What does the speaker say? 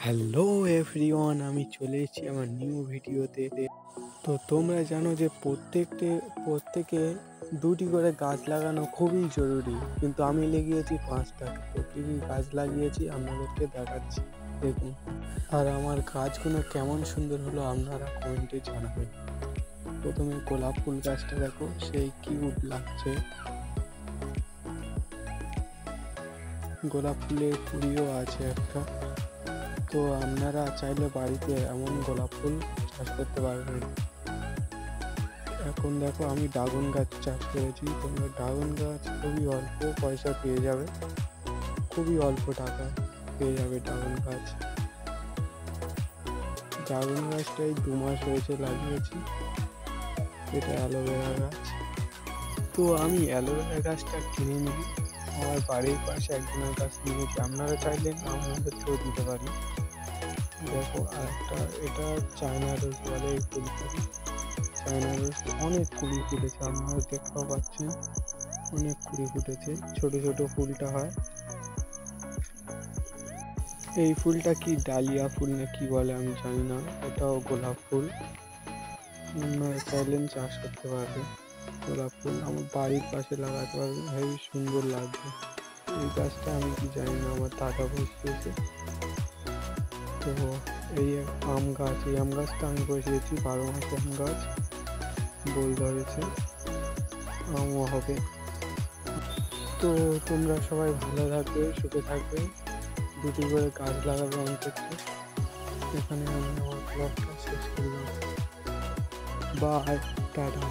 Hello everyone, আমি চলে এসেছি আমার নিউ ভিডিওতে। তো তোমরা জানো যে প্রত্যেকে দুটি করে গাছ লাগানো খুবই জরুরি, কিন্তু আমি লাগিয়েছি 5টা। তো কী কী গাছ লাগিয়েছি আপনাদেরকে দেখাচ্ছি, দেখুন। আর আমার গাছগুলো কেমন সুন্দর হলো আপনারা কমেন্টে জানাবেন। প্রথমে গোলাপ ফুল গাছটা দেখো, সেই কিউট লাগছে। গোলাপ ফুলের কুড়িও আছে একটা। তো আপনারা চাইলে বাড়িতে এমন গোলাপ ফুল চাষ করতে পারবেন। এখন দেখো, আমি ড্রাগন গাছ চাষ করেছি। তোমরা ড্রাগন গাছ খুবই অল্প পয়সা পেয়ে যাবে, খুবই অল্প টাকা পেয়ে যাবে ড্রাগন গাছ। ড্রাগন গাছটাই 2 মাস হয়েছে লাগিয়েছি। এটা অ্যালোভেরা গাছ। তো আমি অ্যালোভেরা গাছটা কিনে নিই, আমার বাড়ির পাশে একজনের কাছ নিয়েছি। আপনারা চাইলে আমাদেরকেও দিতে পারি। দেখো, আর একটা, এটা চায়না রোজ বলে এই ফুলটাকে। চায়না রোজ অনেক কুড়ি ফুটেছে, আপনারা দেখতেও পাচ্ছেন, অনেক কুড়ি ফুটেছে। ছোট ছোট ফুলটা হয়। এই ফুলটা কি ডালিয়া ফুল না কি বলে আমি জানি না, এটাও গোলাপ ফুল। আপনারা চাইলেন চাষ করতে পারবে। গোলাপ ফুল আমার বাড়ির পাশে লাগাতে পারবে, হেবি সুন্দর লাগবে। এই গাছটা আমি কি জানি না, আমার দাদা বসিয়েছে। তো এই আম গাছ, এই আম গাছটা আমি বসিয়েছি, 12 মাসে আম গাছ, বই ধরেছে, আমও হবে। তো তোমরা সবাই ভালো থাকবে, সুখে থাকবে, দুটি করে গাছ লাগাবে অন্তত। এখানে আমি আমার ব্লগটা শেষ করলাম। Bye, tata.